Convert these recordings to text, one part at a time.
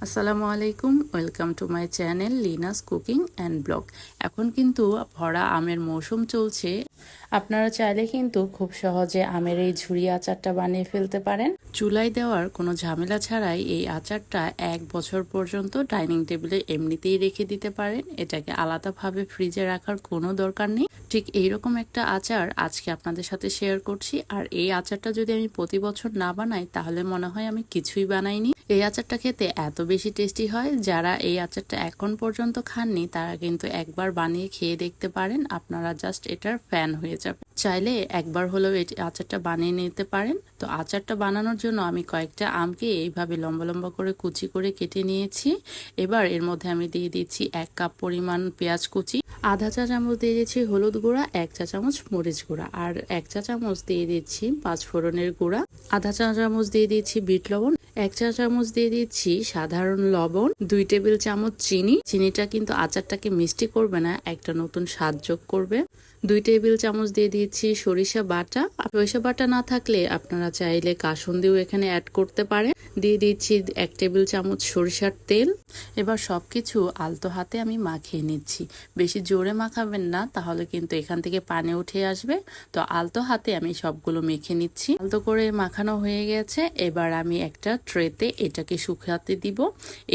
আসসালামু আলাইকুম, welcome to my channel Lina's cooking and blog. এখন কিন্তু ভরা আমের মৌসুম চলছে। আপনারা চাইলে কিন্তু খুব সহজে আমের এই ঝুরি আচারটা বানিয়ে ফেলতে পারেন। চুলায় দেওয়ার কোনো ঝামেলা ছাড়াই এই আচারটা 1 বছর পর্যন্ত ডাইনিং টেবিলে এমনিতেই রেখে দিতে পারেন। এটাকে আলাদাভাবে ফ্রিজে রাখার কোনো দরকার নেই। ঠিক এইরকম একটা আচার আজকে আপনাদের সাথে শেয়ার করছি। আর এই আচারটা যদি আমি প্রতি বছর না বানাই তাহলে মনে হয় আমি কিছুই বানাইনি। এই আচারটা খেতে এত বেশি টেস্টি হয়, যারা এই আচারটা এখন পর্যন্ত খাননি তারা কিন্তু একবার বানিয়ে খেয়ে দেখতে পারেন। আপনারা জাস্ট এটার ফ্যান হয়ে যাবে। চাইলে একবার হলেও এই আচারটা বানিয়ে নিতে পারেন। তো আচারটা বানানোর জন্য আমি কয়েকটা আমকে এইভাবে লম্বা লম্বা করে কুচি করে কেটে নিয়েছি। এবার এর মধ্যে আমি দিয়ে দিচ্ছি 1 কাপ পরিমাণ পেঁয়াজ কুচি, আধা চা চামচ দিয়ে দিচ্ছি হলুদ গুঁড়া, 1 চা চামচ মরিচ গুঁড়া, আর 1 চা চামচ দিয়ে দিচ্ছি 5 ফোড়নের গুঁড়া, আধা চা চামচ দিয়ে দিচ্ছি বিট লবণ, 1 চা চামচ দিয়ে দিচ্ছি সাধারণ লবণ, 2 টেবিল চামচ চিনি। চিনিটা কিন্তু আচারটাকে মিষ্টি করবে না, একটা নতুন স্বাদ যোগ করবে। 2 টেবিল চামচ দিয়ে দিচ্ছি সরিষা বাটা। সরিষা বাটা না থাকলে আপনারা চাইলে কাসুন্দিও এখানে অ্যাড করতে পারেন। দিয়ে দিচ্ছি 1 টেবিল চামচ সরিষার তেল। এবার সবকিছু আলতো হাতে আমি মাখিয়ে নিচ্ছি। বেশি জোরে মাখাবেন না, তাহলে কিন্তু এখান থেকে পানি উঠে আসবে। তো আলতো হাতে আমি সবগুলো মেখে নিচ্ছি। আলতো করে মাখানো হয়ে গেছে। এবার আমি একটা ট্রেতে এটাকে শুকাতে দিব।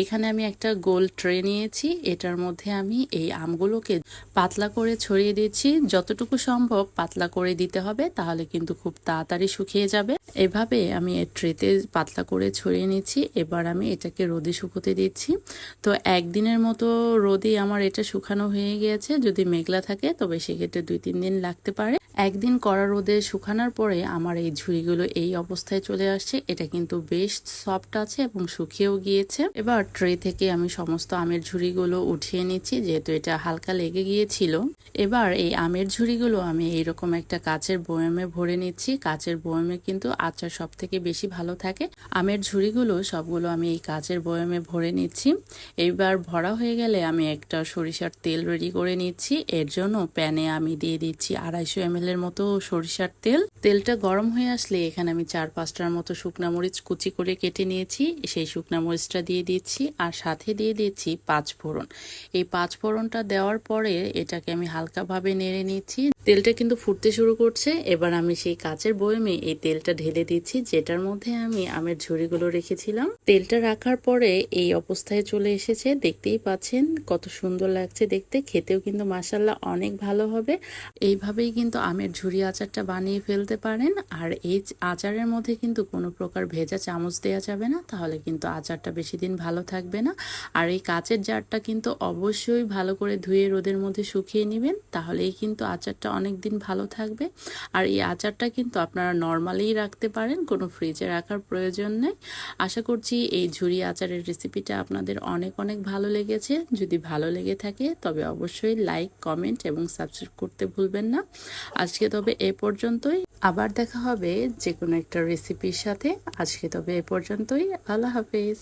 এখানে আমি একটা গোল ট্রে নিয়েছি। এটার মধ্যে আমি এই আমগুলোকে পাতলা করে ছড়িয়ে দিচ্ছি। যতটুকু সম্ভব পাতলা করে দিতে হবে, তাহলে কিন্তু খুব তাড়াতাড়ি শুকিয়ে যাবে। এভাবে আমি ট্রেতে পাতলা করে ছড়িয়ে নিচ্ছি। এবার আমি এটাকে রোদে শুকোতে দিচ্ছি। তো একদিনের মতো রোদে আমার এটা শুকানো হয়ে গিয়েছে। যদি মেঘলা থাকে তবে সেক্ষেত্রে 2-3 দিন লাগতে পারে। একদিন কড়া রোদে শুকানোর পরে আমার এই ঝুড়িগুলো এই অবস্থায় চলে আসছে। এটা কিন্তু বেশ সফট আছে এবং শুকিয়েও গিয়েছে। এবার ট্রে থেকে আমি সমস্ত আমের ঝুড়িগুলো উঠিয়ে নিচ্ছি, যেহেতু এটা হালকা লেগে গিয়েছিল। এবার এই আমের ঝুড়িগুলো আমি এইরকম একটা কাচের বয়ামে ভরে নিচ্ছি। কাচের বয়ামে কিন্তু আচার সব থেকে বেশি ভালো থাকে। আমের ঝুড়িগুলো সবগুলো আমি এই কাচের বয়ামে ভরে নিচ্ছি। এইবার ভরা হয়ে গেলে আমি একটা সরিষার তেল রেডি করে নিচ্ছি। এর জন্য প্যানে আমি দিয়ে দিচ্ছি 250 ml এর মতো সরিষার তেল। তেলটা গরম হয়ে আসলে এখানে আমি 4-5টার মতো শুকনা মরিচ কুচি করে কেটে নিয়েছি, সেই শুকনা মরিচটা দিয়ে দিচ্ছি। আর সাথে দিয়ে দিচ্ছি 5 ফোড়ন। এই 5 ফোড়নটা দেওয়ার পরে এটাকে আমি হালকাভাবে নেড়ে নিচ্ছি। তেলটা কিন্তু ফুটতে শুরু করছে। এবার আমি সেই কাচের বয়ামে এই তেলটা ঢেলে দিচ্ছি, যেটার মধ্যে আমি আমের ঝুড়িগুলো রেখেছিলাম। তেলটা রাখার পরে এই অবস্থায় চলে এসেছে। দেখতেই পাচ্ছেন কত সুন্দর লাগছে দেখতে। খেতেও কিন্তু মাশাআল্লাহ অনেক ভালো হবে। এইভাবেই কিন্তু আমের ঝুরি আচারটা বানিয়ে ফেলতে পারেন। আর এই আচারের মধ্যে কিন্তু কোনো প্রকার ভেজা চামচ দেওয়া যাবে না, তাহলে কিন্তু আচারটা বেশি দিন ভালো থাকবে না। আর এই কাচের জারটা কিন্তু অবশ্যই ভালো করে ধুয়ে রোদের মধ্যে শুকিয়ে নেবেন, তাহলেই কিন্তু আচারটা অনেক দিন ভালো থাকবে। আর এই আচারটা কিন্তু আপনারা নর্মালিই রাখতে পারেন, কোনো ফ্রিজে রাখার প্রয়োজন নেই। আশা করছি এই ঝুরি আচারের রেসিপিটা আপনাদের অনেক অনেক ভালো লেগেছে। যদি ভালো লেগে থাকে তবে অবশ্যই লাইক, কমেন্ট এবং সাবস্ক্রাইব করতে ভুলবেন না। আজকে তবে এ পর্যন্তই। আবার দেখা হবে যে কোনো একটা রেসিপির সাথে। আজকে তবে এ পর্যন্তই। আল্লাহ হাফেজ।